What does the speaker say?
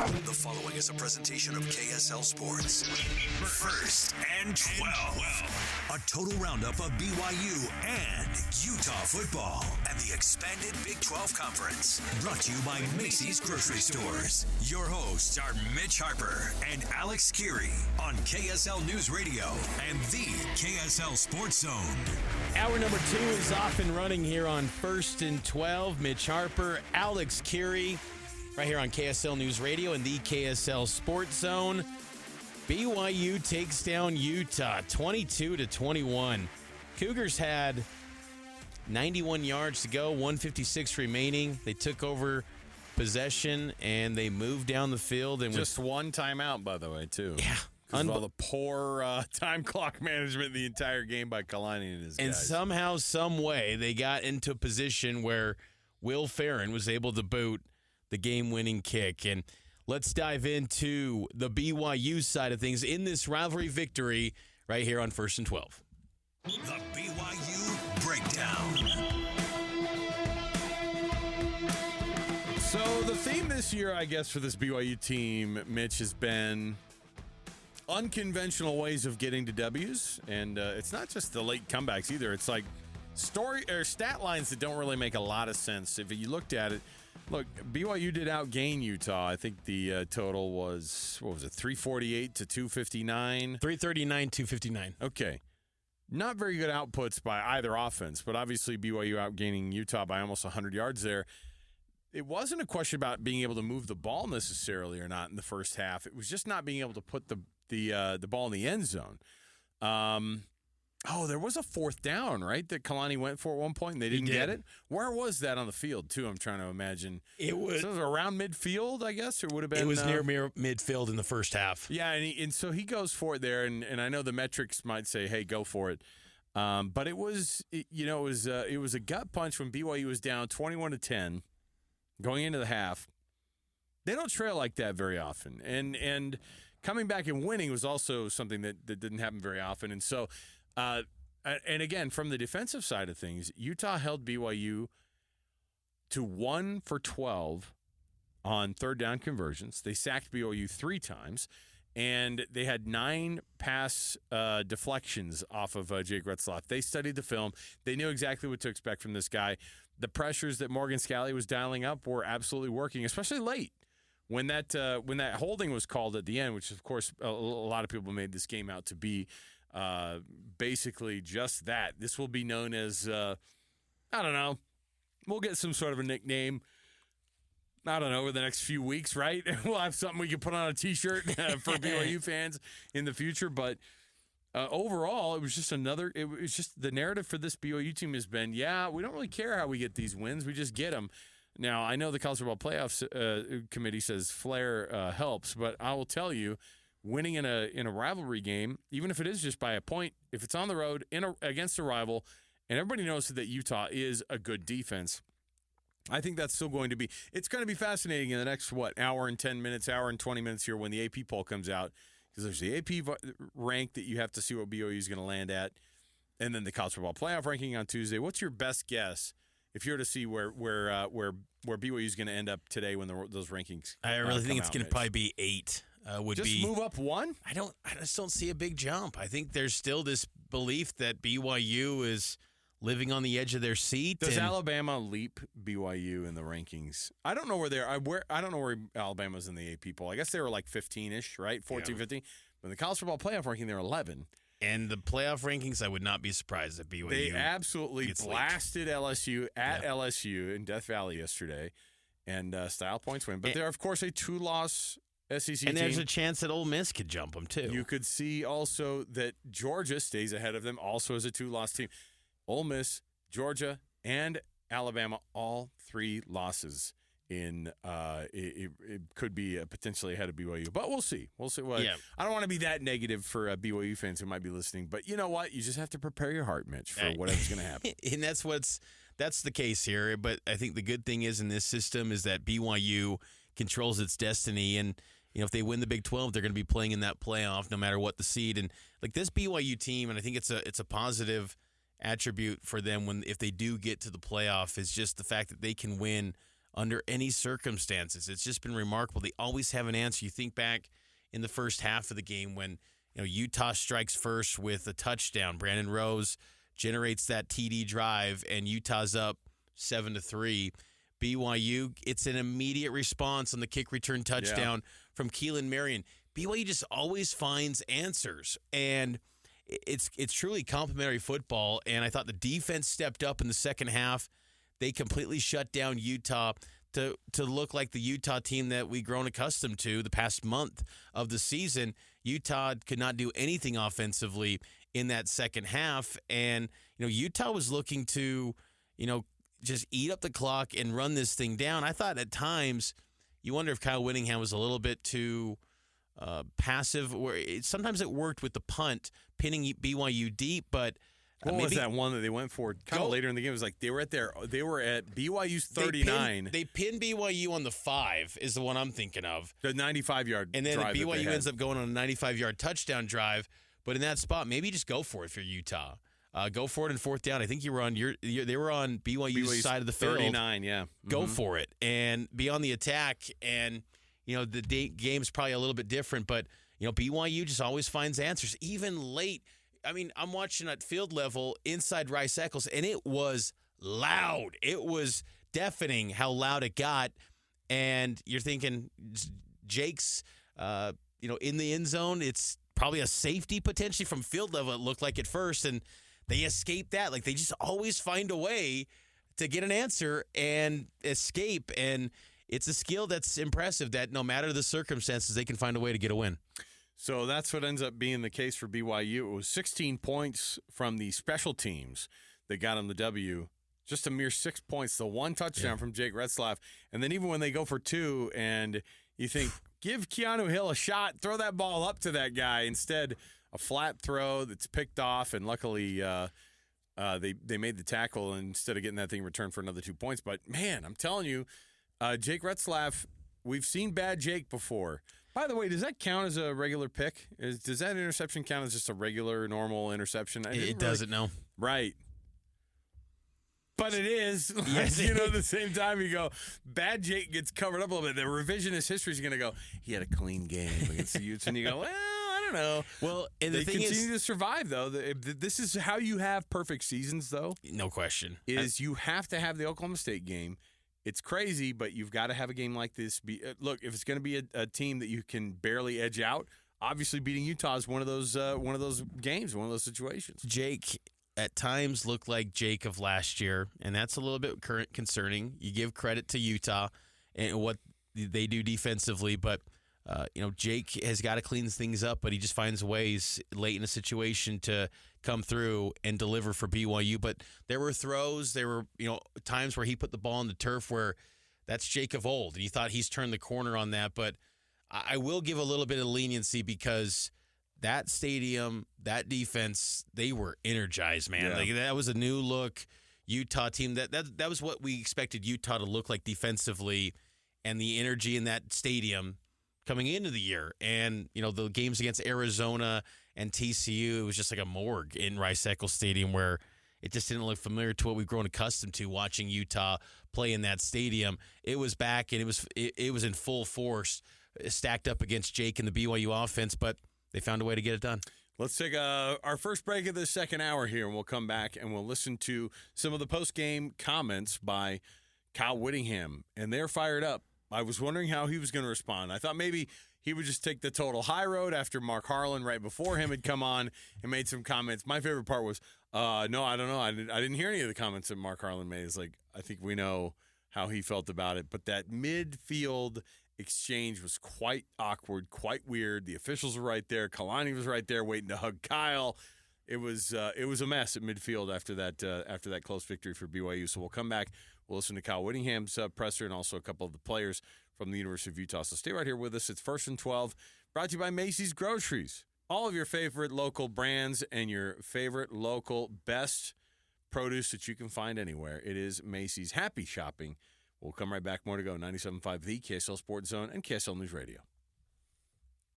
The following is a presentation of KSL Sports. First and 12. A total roundup of BYU and Utah football and the expanded Big 12 Conference. Brought to you by Macy's Grocery Stores. Your hosts are Mitch Harper and Alex Kirry on KSL News Radio and the KSL Sports Zone. Hour number 2 is off and running here on First and 12. Mitch Harper, Alex Kirry, right here on KSL News Radio and the KSL Sports Zone. BYU takes down Utah 22-21. Cougars had 91 yards to go, 156 remaining. They took over possession and they moved down the field. And just one timeout, by the way, too. Yeah. Because of all the poor time clock management the entire game by Kalani and his guys. And somehow, some way, they got into a position where Will Farron was able to boot the game-winning kick. And let's dive into the BYU side of things in this rivalry victory right here on First and 12. The BYU Breakdown. So the theme this year, I guess, for this BYU team, Mitch, has been unconventional ways of getting to W's. And it's not just the late comebacks either. It's like story or stat lines that don't really make a lot of sense. If you looked at it, look, BYU did outgain Utah. I think the total was, 348 to 259? 339, 259. Okay. Not very good outputs by either offense, but obviously BYU outgaining Utah by almost 100 yards there. It wasn't a question about being able to move the ball necessarily or not in the first half. It was just not being able to put the ball in the end zone. There was a fourth down, right, that Kalani went for at one point, and they didn't get it? Where was that on the field, too, I'm trying to imagine? It was around midfield, I guess, or would have been? It was near midfield in the first half. Yeah, and so he goes for it there, and I know the metrics might say, hey, go for it. But it was a gut punch when BYU was down 21-10 going into the half. They don't trail like that very often. And coming back and winning was also something that didn't happen very often. And so, and again, from the defensive side of things, Utah held BYU to 1 for 12 on third down conversions. They sacked BYU 3 times, and they had 9 pass deflections off of Jake Retzlaff. They studied the film. They knew exactly what to expect from this guy. The pressures that Morgan Scalley was dialing up were absolutely working, especially late. When that holding was called at the end, which, of course, a lot of people made this game out to be basically just that. This will be known as, I don't know, we'll get some sort of a nickname, I don't know, over the next few weeks, right? We'll have something we can put on a T-shirt for BYU fans in the future. But overall, it was just the narrative for this BYU team has been, we don't really care how we get these wins. We just get them. Now, I know the College Football Playoffs Committee says flair helps, but I will tell you, winning in a rivalry game, even if it is just by a point, if it's on the road against a rival, and everybody knows that Utah is a good defense, I think that's still going to be – it's going to be fascinating in the next, hour and 10 minutes, hour and 20 minutes here when the AP poll comes out, because there's the AP rank that you have to see what BYU is going to land at, and then the College Football Playoff ranking on Tuesday. What's your best guess if you're to see where BYU is going to end up today when those rankings I really think it's going to probably be 8. Just move up 1? I just don't see a big jump. I think there's still this belief that BYU is living on the edge of their seat. Does Alabama leap BYU in the rankings? I don't know where they're. I don't know where Alabama's in the AP poll. I guess they were like 15-ish, right? 14, 15. But in the College Football Playoff ranking, they're 11. And the playoff rankings, I would not be surprised if BYU. They absolutely blasted LSU at LSU in Death Valley yesterday, and style points win. But they're, of course, a 2-loss SEC team. And there's a chance that Ole Miss could jump them, too. You could see also that Georgia stays ahead of them, also as a 2-loss team. Ole Miss, Georgia, and Alabama, all 3 losses in it could be potentially ahead of BYU. But we'll see. We'll see. Well, I don't want to be that negative for BYU fans who might be listening. But you know what? You just have to prepare your heart, Mitch, for whatever's going to happen. And that's the case here. But I think the good thing is in this system is that BYU controls its destiny. And if they win the Big 12, they're going to be playing in that playoff no matter what the seed. And like this BYU team, and I think it's a positive attribute for them if they do get to the playoff, is just the fact that they can win under any circumstances. It's just been remarkable. They always have an answer. You think back in the first half of the game when Utah strikes first with a touchdown. Brandon Rose generates that TD drive, and Utah's up 7-3. BYU, it's an immediate response on the kick return touchdown from Keelan Marion. BYU just always finds answers, and it's truly complimentary football. And I thought the defense stepped up in the second half. They completely shut down Utah to look like the Utah team that we've grown accustomed to the past month of the season. Utah could not do anything offensively in that second half, and Utah was looking to just eat up the clock and run this thing down. I thought at times you wonder if Kyle Whittingham was a little bit too passive. Sometimes it worked with the punt, pinning BYU deep, but what was that one that they went for kind of later in the game? It was like they were at BYU's 39. They pinned BYU on the 5 is the one I'm thinking of. The 95-yard and then drive BYU ends up going on a 95-yard touchdown drive. But in that spot, maybe just go for it for Utah. Go for it in fourth down. I think you were on they were on BYU's side of the field. 39, yeah. Mm-hmm. Go for it and be on the attack. And the game's probably a little bit different, but BYU just always finds answers, even late. I mean, I'm watching at field level inside Rice-Eccles, and it was loud. It was deafening how loud it got. And you're thinking, Jake's, in the end zone. It's probably a safety potentially from field level, it looked like at first. And they escaped that. Like, they just always find a way to get an answer and escape. And it's a skill that's impressive that no matter the circumstances, they can find a way to get a win. So that's what ends up being the case for BYU. It was 16 points from the special teams that got them the W. Just a mere 6 points. The one touchdown from Jake Retzlaff. And then even when they go for 2 and you think, give Keanu Hill a shot, throw that ball up to that guy. Instead, a flat throw that's picked off, and luckily they made the tackle instead of getting that thing returned for another 2 points. But, man, I'm telling you, Jake Retzlaff, we've seen bad Jake before. By the way, does that count as a regular pick? Does that interception count as just a regular, normal interception? It doesn't, no. Right. But it is. Yes. At the same time, you go, bad Jake gets covered up a little bit. The revisionist history is going to go, he had a clean game against the Utes. And you go, well, I don't know. Well, and they continue to survive, though. This is how you have perfect seasons, though. No question. You have to have the Oklahoma State game. It's crazy, but you've got to have a game like this. Look, if it's going to be a team that you can barely edge out, obviously beating Utah is one of those games, one of those situations. Jake at times looked like Jake of last year, and that's a little bit concerning. You give credit to Utah and what they do defensively, but Jake has got to clean things up, but he just finds ways late in a situation to come through and deliver for BYU. But there were throws, there were times where he put the ball on the turf where that's Jake of old, and you thought he's turned the corner on that. But I will give a little bit of leniency because that stadium, that defense, they were energized, man. Yeah. Like, that was a new look Utah team. That was what we expected Utah to look like defensively, and the energy in that stadium coming into the year. And, the games against Arizona and TCU, it was just like a morgue in Rice-Eccles Stadium where it just didn't look familiar to what we've grown accustomed to watching Utah play in that stadium. It was back, and it was in full force, stacked up against Jake and the BYU offense, but they found a way to get it done. Let's take our first break of the second hour here, and we'll come back and we'll listen to some of the post-game comments by Kyle Whittingham, and they're fired up. I was wondering how he was going to respond. I thought maybe he would just take the total high road after Mark Harlan right before him had come on and made some comments. My favorite part was, no, I don't know. I didn't hear any of the comments that Mark Harlan made. It's like, I think we know how he felt about it. But that midfield exchange was quite awkward, quite weird. The officials were right there. Kalani was right there waiting to hug Kyle. It was a mess at midfield after that close victory for BYU. So we'll come back. We'll listen to Kyle Whittingham's presser and also a couple of the players from the University of Utah. So stay right here with us. It's First and 12, brought to you by Macy's Groceries. All of your favorite local brands and your favorite local best produce that you can find anywhere. It is Macy's. Happy shopping. We'll come right back. More to go. 97.5 The KSL Sports Zone and KSL News Radio.